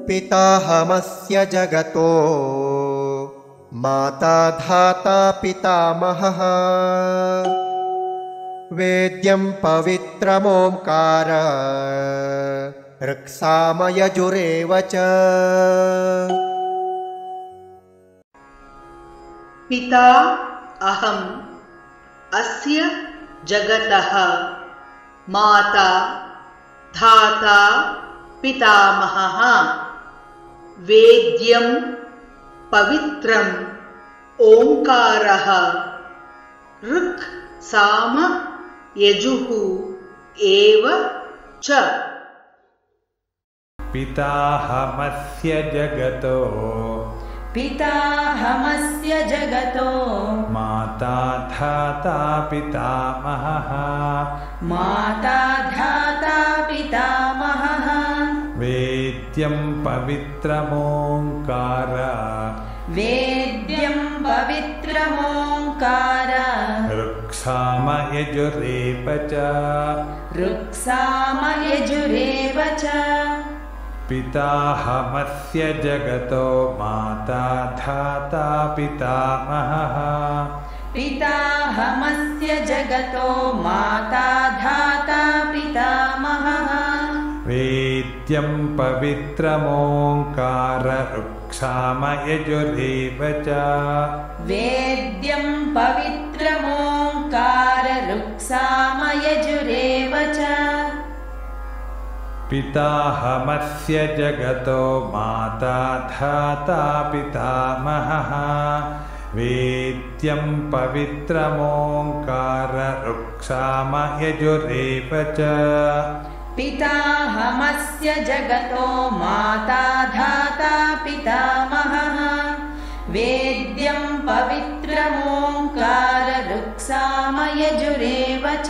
पिताहमस्य जगतो माता धाता पितामहः वेद्यं पवित्रमोंकार ऋक्सामयजुरेव च। पिता अहम् अस्य जगतः माता धाता पितामहः वेद्यं पवित्रम् ओंकारः ऋक् साम यजुः एव च। पिताहमस्य जगतो माता धाता पितामहः वेद्यं पवित्रमोंकार ऋक्साम यजुरेव च। पिताहमस्य जगतो माता धाता पितामहः वेद्यं पवित्रमोंकार ऋक्साम यजुरेव च। पिताहमस्य जगतो माता धाता पितामहः वेद्यं पवित्रमोंकार ऋक्साम यजुरेव च। पिताहमस्य जगतो माता धाता पितामहः वेद्यं पवित्रमोंकार ऋक्साम यजुरेव च।